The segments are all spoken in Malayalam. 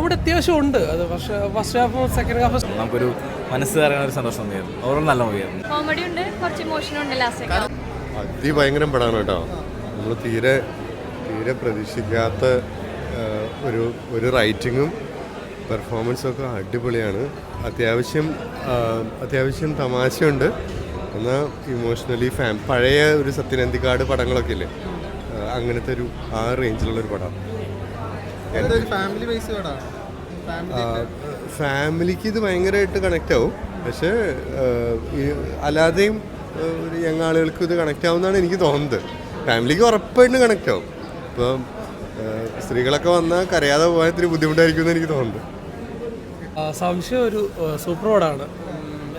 കോമഡി അത്യാവശ്യം ഉണ്ട്. അത് പക്ഷേ ഫസ്റ്റ് ഹാഫും സെക്കൻഡ് ഹാഫ് നമുക്കൊരു മനസ്സ് അറിയാൻ ഒരു സന്തോഷം തോന്നിയായിരുന്നു. ഓരോ നല്ല മൂവിയായിരുന്നു. കോമഡി ഉണ്ട്, കുറച്ച് ഇമോഷനും ഉണ്ട് ലാസ്റ്റ്. അതിഭയങ്കരം പടമാണ് കേട്ടോ. നമ്മൾ തീരെ പ്രതീക്ഷിക്കാത്ത ഒരു റൈറ്റിങ്ങും പെർഫോമൻസും ഒക്കെ അടിപൊളിയാണ്. അത്യാവശ്യം തമാശയുണ്ട്. എന്നാൽ ഇമോഷണലി പഴയ ഒരു സത്യനന്ദിക്കാട് പടങ്ങളൊക്കെ ഇല്ലേ, അങ്ങനത്തെ ആ റേഞ്ചിലുള്ളൊരു പടം. ഫാമിലിക്ക് ഇത് ഭയങ്കരമായിട്ട് കണക്റ്റ് ആവും. പക്ഷേ അല്ലാതെയും ഒരു യങ് ആളുകൾക്ക് ഇത് കണക്റ്റ് ആവുമെന്നാണ് എനിക്ക് തോന്നുന്നത്. ഫാമിലിക്ക് ഉറപ്പായിട്ടും കണക്റ്റ് ആവും. ഇപ്പം സ്ത്രീകളൊക്കെ വന്നാൽ കരയാതെ പോകാൻ ഇത്തിരി ബുദ്ധിമുട്ടായിരിക്കും എന്ന് എനിക്ക് തോന്നുന്നു. സംശയം ഒരു സൂപ്പർ പടമാണ്.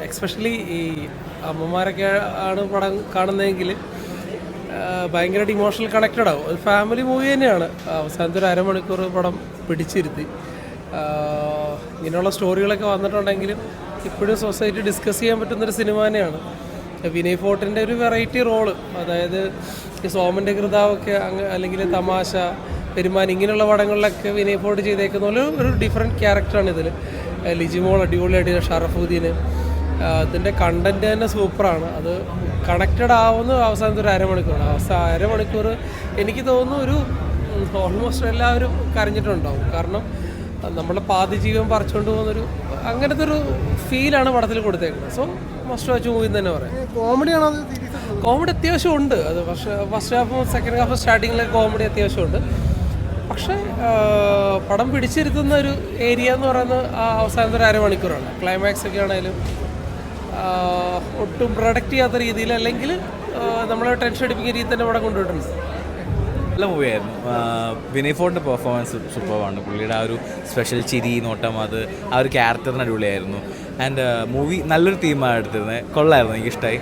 എക്സ്പെഷ്യലി ഈ അമ്മമാരൊക്കെ ആണ് പടം കാണുന്നതെങ്കിൽ ഭയങ്കരമായിട്ട് ഇമോഷണൽ കണക്റ്റഡ് ആവും. അത് ഫാമിലി മൂവി തന്നെയാണ്. അവസാനത്തെ ഒരു അരമണിക്കൂർ പടം പിടിച്ചിരുത്തി. ഇങ്ങനെയുള്ള സ്റ്റോറികളൊക്കെ വന്നിട്ടുണ്ടെങ്കിലും ഇപ്പോഴും സൊസൈറ്റി ഡിസ്കസ് ചെയ്യാൻ പറ്റുന്നൊരു സിനിമ തന്നെയാണ്. വിനയ് ഫോർട്ടിൻ്റെ ഒരു വെറൈറ്റി റോള്, അതായത് ഈ സോമൻ്റെ കൃതാവൊക്കെ അല്ലെങ്കിൽ തമാശ, പെരുമാൻ, ഇങ്ങനെയുള്ള പടങ്ങളിലൊക്കെ വിനയ് ഫോർട്ട് ചെയ്തേക്കുന്ന പോലെ ഒരു ഡിഫറെൻറ്റ് ക്യാരക്ടറാണ് ഇതിൽ. ലിജിമോൾ അടിപൊളിയായിട്ട്, ഷറഫുദ്ദീന്, ഇതിൻ്റെ കണ്ടൻറ്റ് തന്നെ സൂപ്പറാണ്. അത് കണക്റ്റഡ് ആവുന്ന അവസാനത്തെ ഒരു അരമണിക്കൂറാണ്. അരമണിക്കൂർ എനിക്ക് തോന്നുന്നു ഒരു ഓൾമോസ്റ്റ് എല്ലാവരും കരഞ്ഞിട്ടുണ്ടാവും. കാരണം നമ്മളെ പാതി ജീവൻ പറിച്ചുകൊണ്ട് പോകുന്നൊരു അങ്ങനത്തെ ഒരു ഫീലാണ് പടത്തിൽ കൊടുത്തേക്കുന്നത്. സോ മസ്റ്റ് വാച്ച് മൂവി തന്നെ പറയാം. കോമഡി അത്യാവശ്യം ഉണ്ട്. അത് പക്ഷേ ഫസ്റ്റ് ഹാഫും സെക്കൻഡ് ഹാഫും സ്റ്റാർട്ടിങ്ങിലെ കോമഡി അത്യാവശ്യമുണ്ട്. പക്ഷേ പടം പിടിച്ചിരുത്തുന്ന ഒരു ഏരിയ എന്ന് പറയുന്നത് ആ അവസാനത്തെ ഒരു അരമണിക്കൂറാണ്. ക്ലൈമാക്സ് ഒക്കെ ആണെങ്കിലും ഒട്ടും പ്രൊഡക്റ്റ് ചെയ്യാത്ത രീതിയിൽ, അല്ലെങ്കിൽ നമ്മളെ ടെൻഷൻ അടിപ്പിക്കുന്ന രീതിയിൽ തന്നെ പടം കൊണ്ടുപോയിട്ടുണ്ട്. നല്ല മൂവിയായിരുന്നു. വിനയ് ഫോർട്ടിൻ്റെ പെർഫോമൻസ് സൂപ്പറാണ്. പുള്ളിയുടെ ആ ഒരു സ്പെഷ്യൽ ചിരി, നോട്ടം, അത് ആ ഒരു ക്യാരക്ടറിന് അടിപൊളിയായിരുന്നു. ആൻഡ് മൂവി നല്ലൊരു തീമാണ് എടുത്തിരുന്നത്. കൊള്ളായിരുന്നു, എനിക്കിഷ്ടമായി.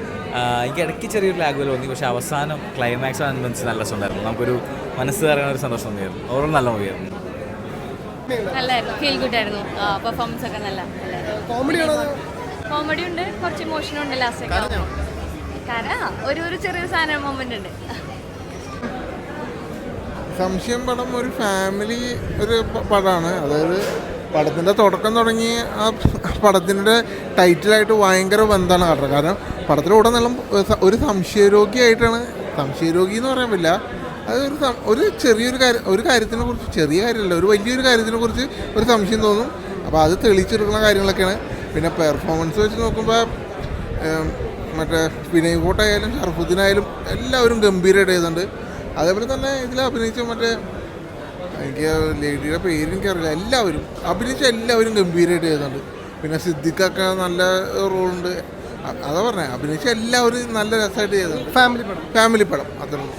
എനിക്ക് ഇടയ്ക്ക് ചെറിയൊരു ലാഗ് പോലെ തോന്നി. പക്ഷേ അവസാനം ക്ലൈമാക്സ് അനുബന്ധിച്ച് നല്ല രസമുണ്ടായിരുന്നു. നമുക്കൊരു മനസ്സ് അറിയാൻ ഒരു സന്തോഷം തോന്നിയായിരുന്നു. ഓരോ നല്ല മൂവിയായിരുന്നു. നല്ലായിരുന്നു, ഫീൽ ഗുഡ് ആയിരുന്നു. പെർഫോമൻസ് ഒക്കെ നല്ല കോമഡി ഉണ്ട്, കുറച്ച് ഇമോഷനും ഉണ്ട് ലാസ്റ്റ്. ഒരു ചെറിയൊരു സാധനം മൊമെന്റ് ഉണ്ട്. സംശയം പടം ഒരു ഫാമിലി ഒരു പടമാണ്. അതായത് പടത്തിൻ്റെ തുടക്കം തുടങ്ങി ആ പടത്തിൻ്റെ ടൈറ്റിലായിട്ട് ഭയങ്കര ബന്ധമാണ് കാട്ടുന്നത്. കാരണം പടത്തിലുടനീളം ഒരു സംശയരോഗിയായിട്ടാണ്, സംശയരോഗി എന്ന് പറയാൻ പറ്റില്ല, അത് ഒരു ചെറിയൊരു കാര്യത്തിനെ കുറിച്ച്, ചെറിയ കാര്യമല്ല, ഒരു വലിയൊരു കാര്യത്തിനെ കുറിച്ച് ഒരു സംശയം തോന്നും. അപ്പോൾ അത് തെളിയിച്ചെടുക്കുന്ന കാര്യങ്ങളൊക്കെയാണ്. പിന്നെ പെർഫോമൻസ് വെച്ച് നോക്കുമ്പോൾ മറ്റേ വിനയ് ഫോർട്ടായാലും ഷറഫുദ്ദീനായാലും എല്ലാവരും ഗംഭീരമായിട്ട് ചെയ്തിട്ടുണ്ട്. അതേപോലെ തന്നെ ഇതിൽ അഭിനയിച്ച എനിക്ക് ലേഡിയുടെ പേര് എനിക്കറിയില്ല, എല്ലാവരും ഗംഭീരമായിട്ട് ചെയ്തിട്ടുണ്ട്. പിന്നെ സിദ്ദിഖൊക്കെ നല്ല റോളുണ്ട്. അതാ പറഞ്ഞത്, അഭിനയിച്ച എല്ലാവരും നല്ല രസമായിട്ട് ചെയ്തിട്ടുണ്ട്. ഫാമിലി പടം അത്രയുള്ളൂ.